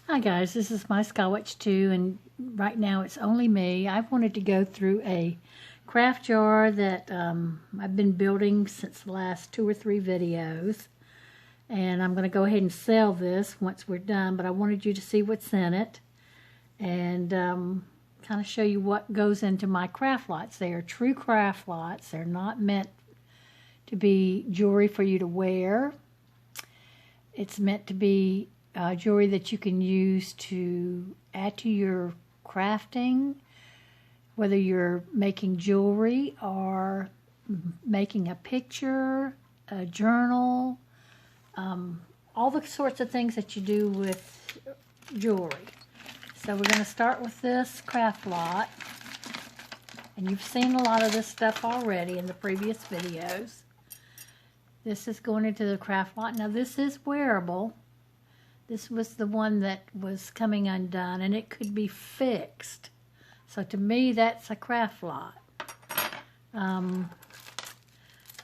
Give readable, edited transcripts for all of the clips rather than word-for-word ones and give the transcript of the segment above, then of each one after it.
Hi guys, this is my Skywatch 2 and right now it's only me. I wanted to go through a craft jar that I've been building since the last 2 or 3 videos, and I'm going to go ahead and sell this once we're done, but I wanted you to see what's in it and kind of show you what goes into my craft lots. They are true craft lots. They're not meant to be jewelry for you to wear. It's meant to be jewelry that you can use to add to your crafting, whether you're making jewelry or making a picture, a journal, all the sorts of things that you do with jewelry. So we're going to start with this craft lot, and you've seen a lot of this stuff already in the previous videos. This is going into the craft lot. Now this is wearable. This was the one that was coming undone, and it could be fixed. So to me, that's a craft lot.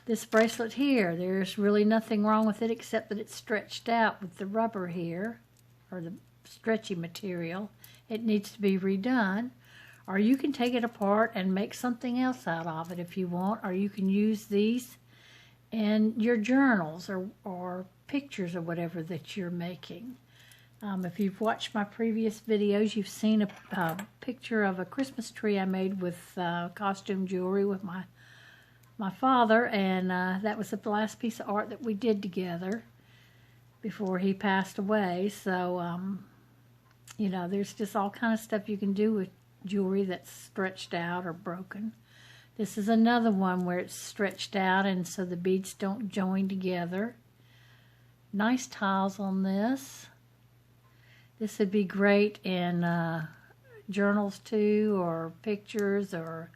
This bracelet here, there's really nothing wrong with it except that it's stretched out with the rubber here, or the stretchy material. It needs to be redone. Or you can take it apart and make something else out of it if you want, or you can use these in your journals or pictures or whatever that you're making. If you've watched my previous videos, you've seen a picture of a Christmas tree I made with costume jewelry with my father, and that was the last piece of art that we did together before he passed away. So, you know, there's just all kind of stuff you can do with jewelry that's stretched out or broken. This is another one where it's stretched out and so the beads don't join together. Nice tiles on this. This would be great in journals too, or pictures, or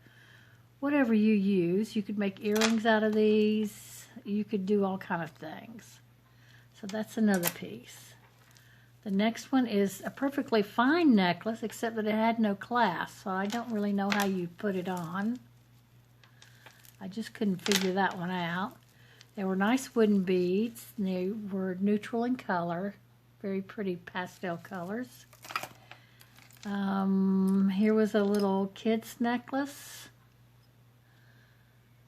whatever you use. You could make earrings out of these. You could do all kind of things. So that's another piece. The next one is a perfectly fine necklace, except that it had no clasp, so I don't really know how you put it on. I just couldn't figure that one out. They were nice wooden beads, and they were neutral in color, very pretty pastel colors. Here was a little kid's necklace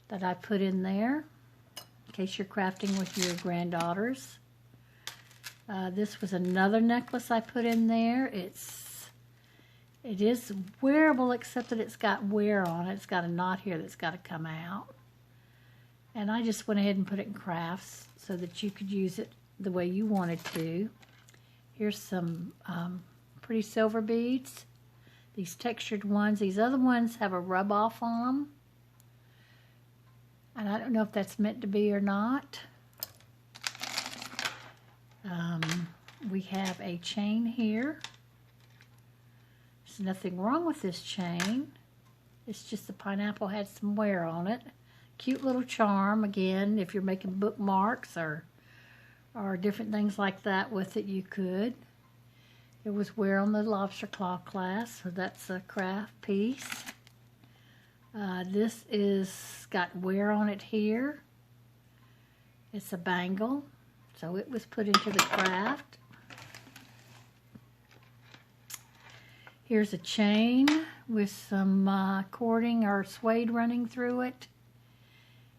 that I put in there, in case you're crafting with your granddaughters. This was another necklace I put in there. It is wearable, except that it's got wear on it. It's got a knot here that's got to come out. And I just went ahead and put it in crafts so that you could use it the way you wanted to. Here's some pretty silver beads. These textured ones. These other ones have a rub off on them. And I don't know if that's meant to be or not. We have a chain here. There's nothing wrong with this chain. It's just the pineapple had some wear on it. Cute little charm, again, if you're making bookmarks or different things like that with it, you could. There was wear on the lobster claw clasp, so that's a craft piece. This is got wear on it here. It's a bangle, so it was put into the craft. Here's a chain with some cording or suede running through it.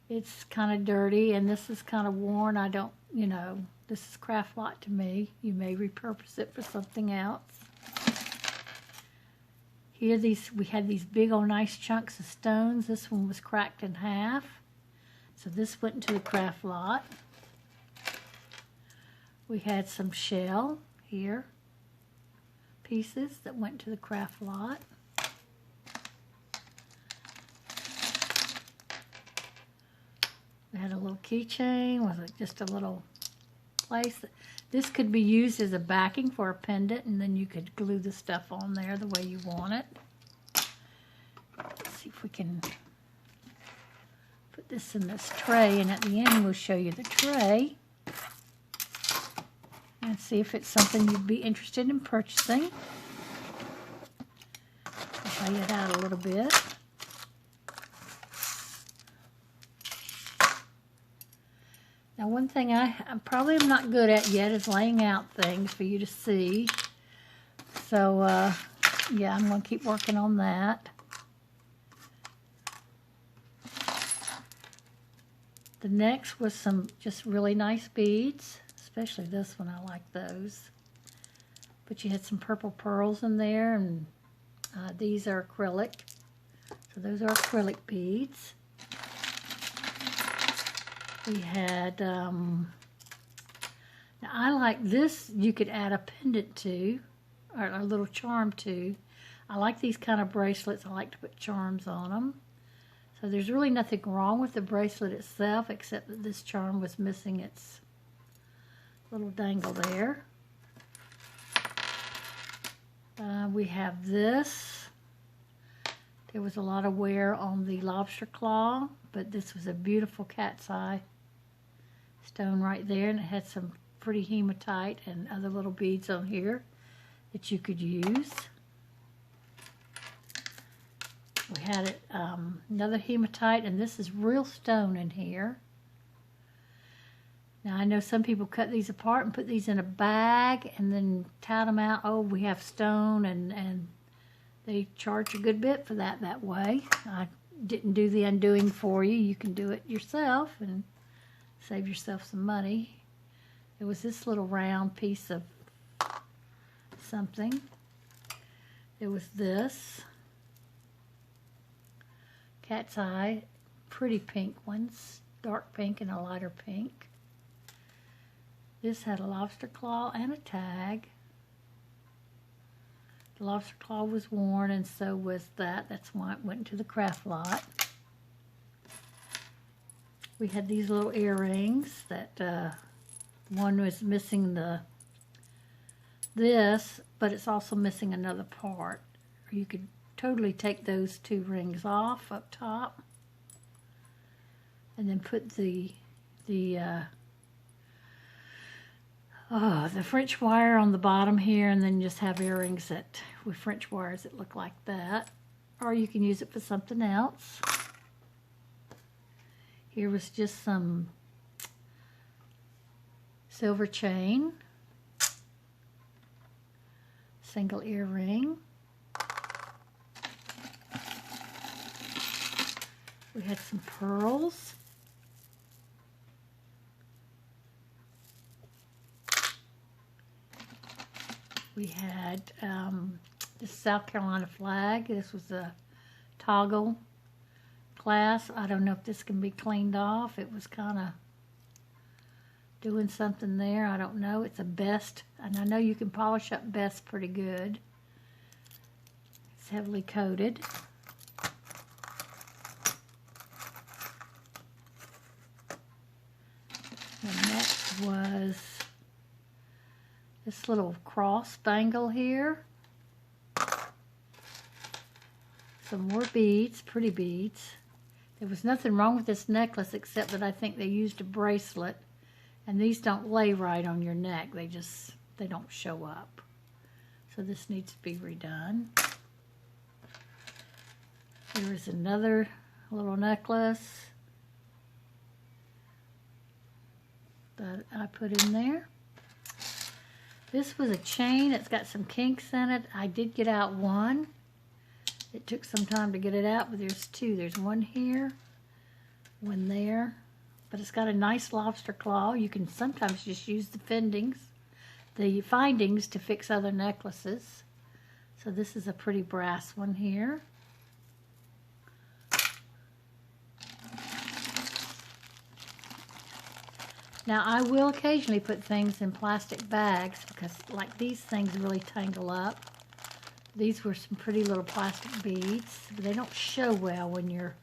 It's kind of dirty, and this is kind of worn. I don't, you know, this is craft lot to me. You may repurpose it for something else. Here, we had these big old nice chunks of stones. This one was cracked in half. So this went into the craft lot. We had some shell here, pieces that went to the craft lot. We had a little keychain with just a little place. This could be used as a backing for a pendant, and then you could glue the stuff on there the way you want it. Let's see if we can put this in this tray, and at the end we'll show you the tray and see if it's something you'd be interested in purchasing. I'll lay it out a little bit. Now, one thing I probably am not good at yet is laying out things for you to see. So, yeah, I'm going to keep working on that. The next was some just really nice beads, especially this one. I like those. But you had some purple pearls in there, and these are acrylic. So those are acrylic beads. We had, now I like this, you could add a pendant to, or a little charm to. I like these kind of bracelets. I like to put charms on them. So there's really nothing wrong with the bracelet itself, except that this charm was missing its little dangle there. We have this. There was a lot of wear on the lobster claw, but this was a beautiful cat's eye stone right there, and it had some pretty hematite and other little beads on here that you could use. We had it, another hematite, and this is real stone in here. Now I know some people cut these apart and put these in a bag and then tout them out. Oh, we have stone, and they charge a good bit for that way. I didn't do the undoing for you. You can do it yourself and save yourself some money. It was this little round piece of something. It was this cat's eye, pretty pink ones, dark pink and a lighter pink. This had a lobster claw and a tag. The lobster claw was worn, and so was that. That's why it went into the craft lot. We had these little earrings that one was missing this, but it's also missing another part. You could totally take those two rings off up top and then put the French wire on the bottom here, and then just have earrings that with French wires that look like that. Or you can use it for something else. Here was just some silver chain, single earring. We had some pearls. We had the South Carolina flag. This was a toggle glass. I don't know if this can be cleaned off. It was kind of doing something there. I don't know. It's a best, and I know you can polish up best pretty good. It's heavily coated. And next was this little cross bangle here. Some more beads, pretty beads. There was nothing wrong with this necklace except that I think they used a bracelet, and these don't lay right on your neck. They don't show up. So this needs to be redone. There is another little necklace that I put in there. This was a chain. It's got some kinks in it. I did get out one. It took some time to get it out, but there's two. There's one here, one there. But it's got a nice lobster claw. You can sometimes just use the findings to fix other necklaces. So this is a pretty brass one here. Now I will occasionally put things in plastic bags because like these things really tangle up. These were some pretty little plastic beads, but they don't show well when you're,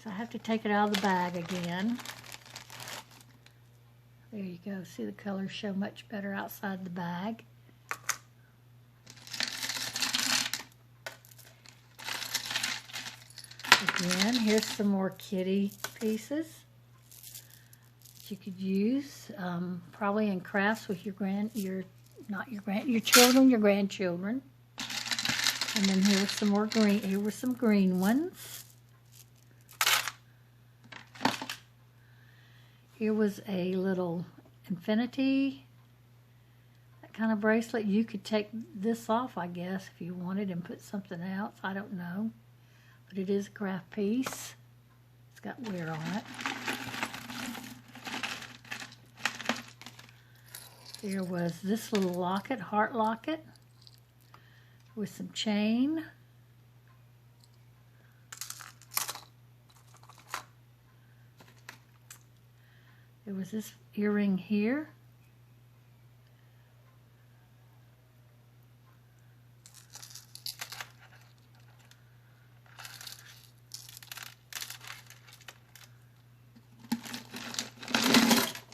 so I have to take it out of the bag again. There you go. See, the colors show much better outside the bag. Again, here's some more kitty pieces that you could use, probably in crafts with your children, your grandchildren. And then here was some more green. Here were some green ones. Here was a little infinity, that kind of bracelet. You could take this off, I guess, if you wanted and put something else. I don't know. But it is a craft piece. It's got wear on it. There was this little locket, heart locket, with some chain. There was this earring here.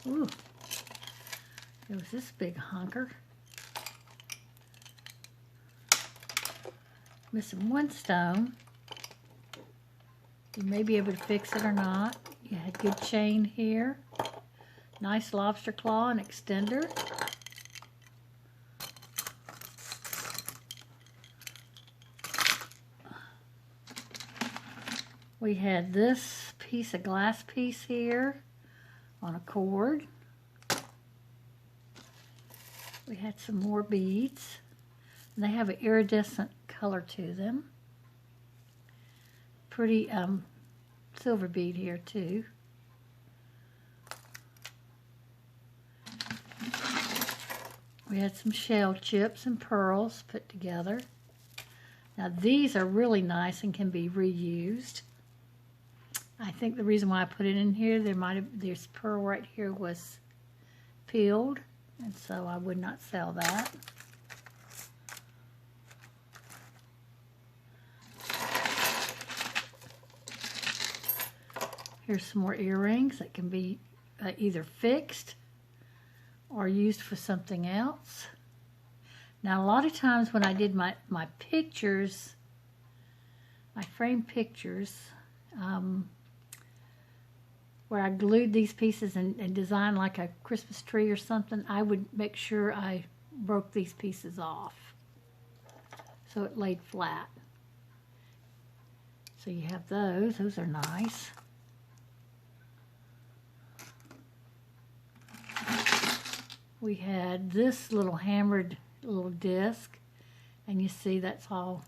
Ooh. There was this big hunker. Missing one stone. You may be able to fix it or not. You had good chain here. Nice lobster claw and extender. We had this piece, a glass piece here on a cord. We had some more beads. And they have an iridescent color to them. Pretty silver bead here too. We had some shell chips and pearls put together. Now these are really nice and can be reused. I think the reason why I put it in here, this pearl right here was peeled, and so I would not sell that. Here's some more earrings that can be either fixed or used for something else. Now a lot of times when I did my pictures, my framed pictures, where I glued these pieces and designed like a Christmas tree or something, I would make sure I broke these pieces off so it laid flat. So you have those are nice. We had this little hammered little disc, and you see that's all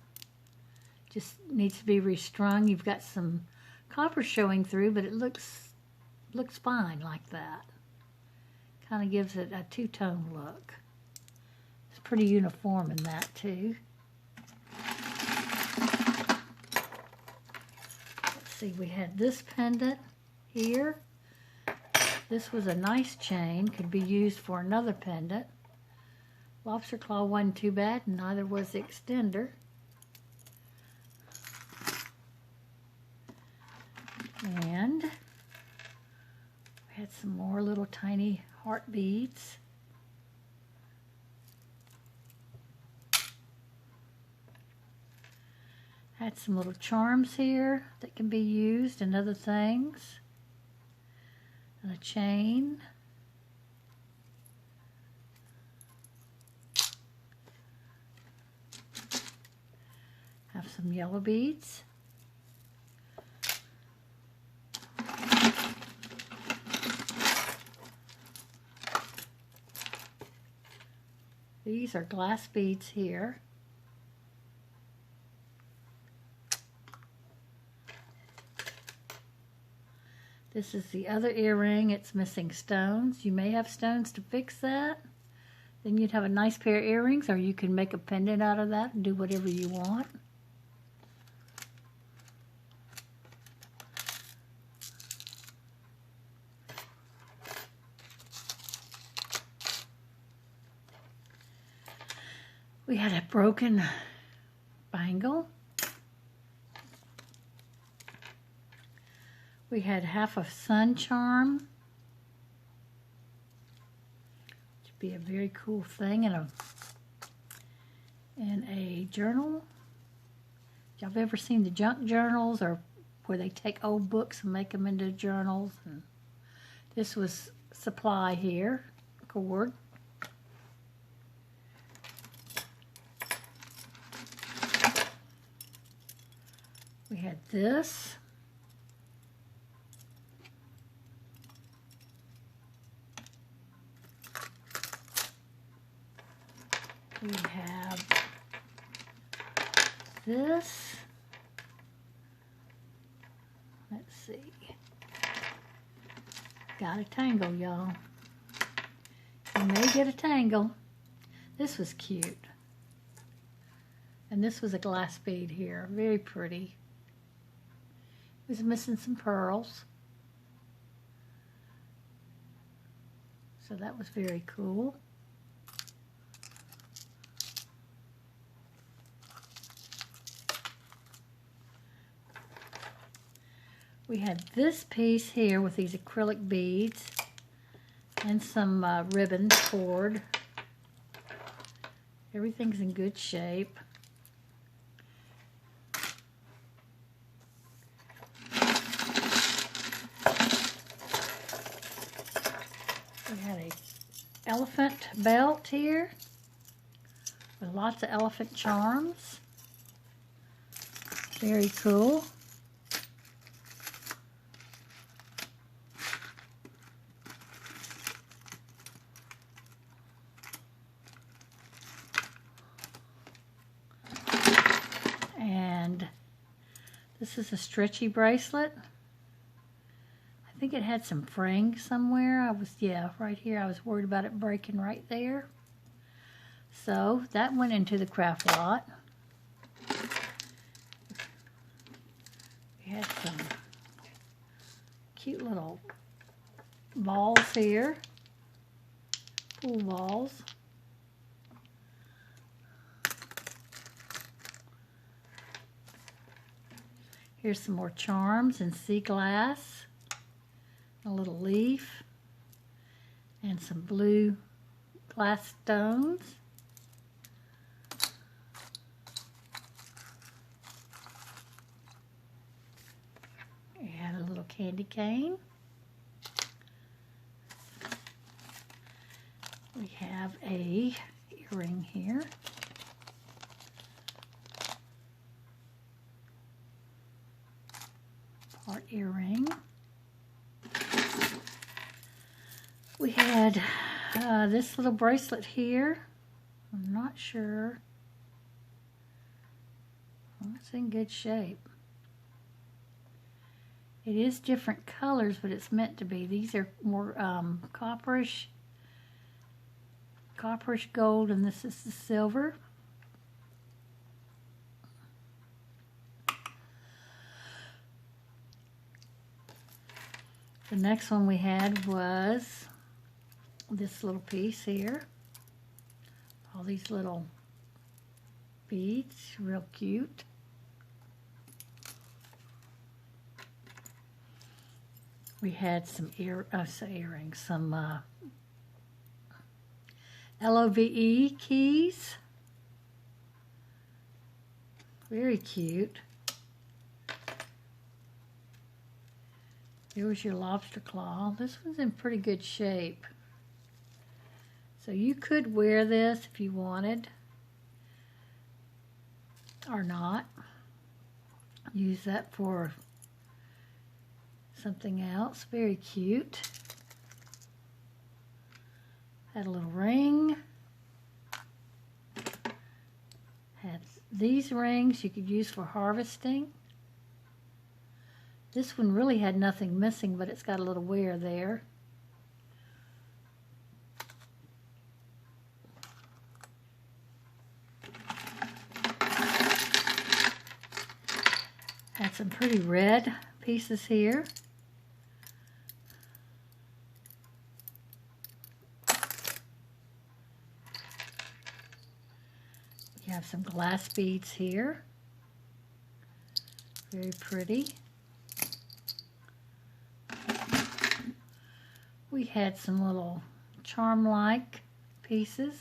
just needs to be restrung. You've got some copper showing through, but it looks fine like that. Kind of gives it a two-tone look. It's pretty uniform in that too. Let's see, we had this pendant here. This was a nice chain, could be used for another pendant. Lobster claw wasn't too bad, and neither was the extender. And we had some more little tiny heart beads. Had some little charms here that can be used and other things. And a chain. Have some yellow beads. These are glass beads here. This is the other earring. It's missing stones. You may have stones to fix that. Then you'd have a nice pair of earrings, or you can make a pendant out of that and do whatever you want. We had a broken bangle. We had half a sun charm, which would be a very cool thing in a journal. If y'all have ever seen the junk journals, or where they take old books and make them into journals? And this was supply here, cord. We had this. We have this. Let's see. Got a tangle, y'all. You may get a tangle. This was cute. And this was a glass bead here. Very pretty. It was missing some pearls. So that was very cool. We had this piece here with these acrylic beads and some ribbon cord. Everything's in good shape. We had a elephant belt here with lots of elephant charms. Very cool. And this is a stretchy bracelet. I think it had some fraying somewhere. Right here. I was worried about it breaking right there. So that went into the craft lot. We had some cute little balls here. Pool balls. Here's some more charms and sea glass. A little leaf. And some blue glass stones. And a little candy cane. We have a earring here. Part earring. We had this little bracelet here. I'm not sure. Well, it's in good shape. It is different colors, but it's meant to be. These are more copperish gold, and this is the silver. The next one we had was this little piece here. All these little beads, real cute. We had some earrings, some LOVE keys. Very cute. Here was your lobster claw. This one's in pretty good shape. So you could wear this if you wanted, or not. Use that for something else. Very cute. Had a little ring. Had these rings you could use for harvesting. This one really had nothing missing, but it's got a little wear there. Had some pretty red pieces here. You have some glass beads here. Very pretty. We had some little charm-like pieces.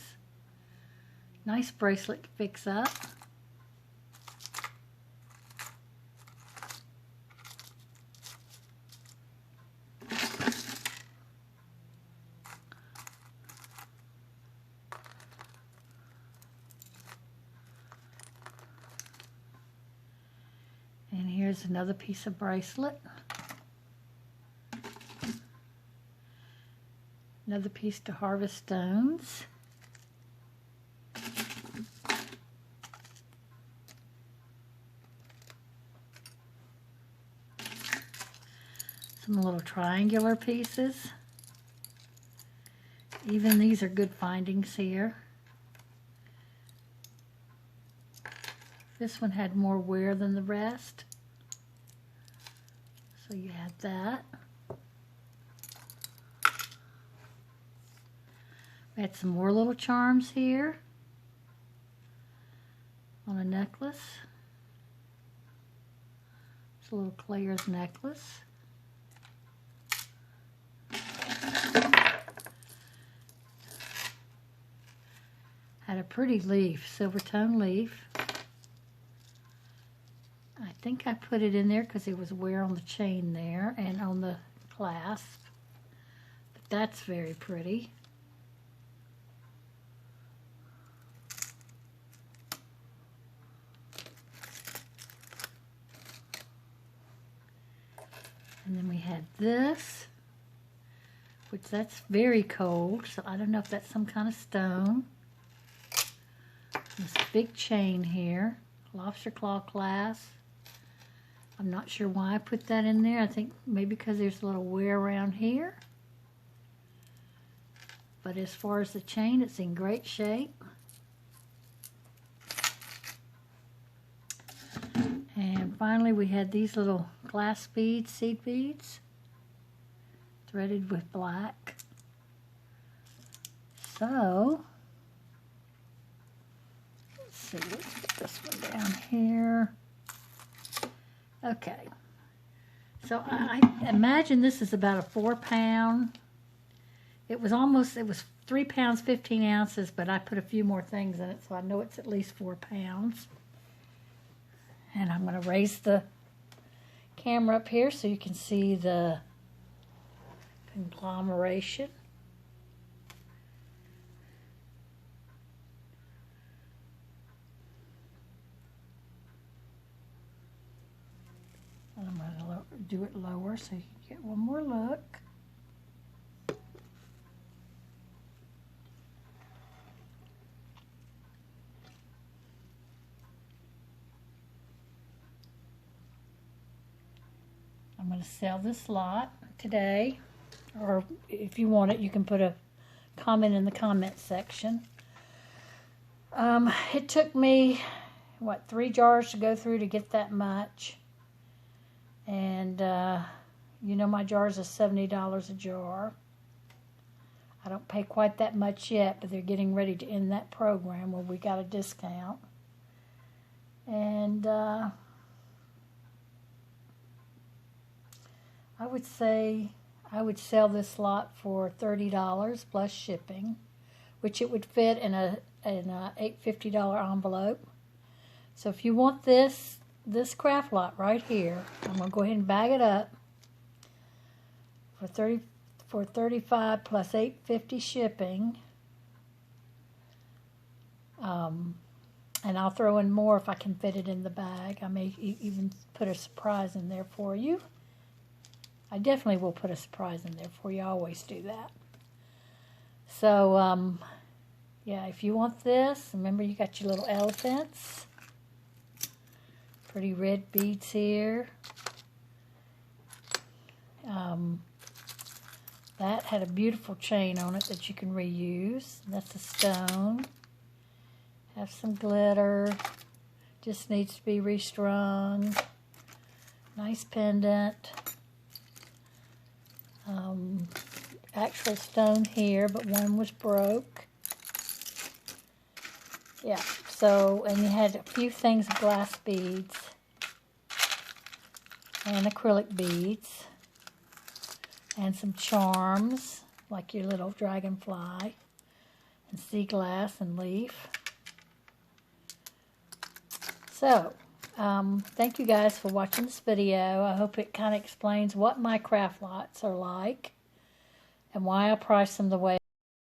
Nice bracelet to fix up. And here's another piece of bracelet. Another piece to harvest stones. Some little triangular pieces. Even these are good findings here. This one had more wear than the rest. So you have that. We had some more little charms here on a necklace. It's a little Claire's necklace. Had a pretty leaf, silver tone leaf. I think I put it in there because it was wear on the chain there and on the clasp. But that's very pretty. And then we had this, which that's very cold, so I don't know if that's some kind of stone. This big chain here, lobster claw clasp. I'm not sure why I put that in there. I think maybe because there's a little wear around here. But as far as the chain, it's in great shape. And finally, we had these little glass beads, seed beads, threaded with black. So, let's see, let's get this one down here. Okay, so I imagine this is about a 4 pound. It was 3 pounds, 15 ounces, but I put a few more things in it, so I know it's at least 4 pounds. And I'm going to raise the camera up here so you can see the conglomeration. And I'm going to do it lower so you can get one more look. I'm going to sell this lot today, or if you want it, you can put a comment in the comment section. It took me, 3 jars to go through to get that much. And, you know, my jars are $70 a jar. I don't pay quite that much yet, but they're getting ready to end that program where we got a discount. And, I would say I would sell this lot for $30 plus shipping, which it would fit in a $850 envelope. So if you want this craft lot right here, I'm going to go ahead and bag it up for $35 plus $850 shipping. And I'll throw in more if I can fit it in the bag. I may even put a surprise in there for you. I definitely will put a surprise in there for you. I always do that. So, yeah, if you want this, remember you got your little elephants. Pretty red beads here. That had a beautiful chain on it that you can reuse. That's a stone. Have some glitter. Just needs to be restrung. Nice pendant. Actual stone here, but one was broke. Yeah, so, and you had a few things of glass beads and acrylic beads and some charms, like your little dragonfly and sea glass and leaf. So, thank you guys for watching this video. I hope it kind of explains what my craft lots are like and why I price them the way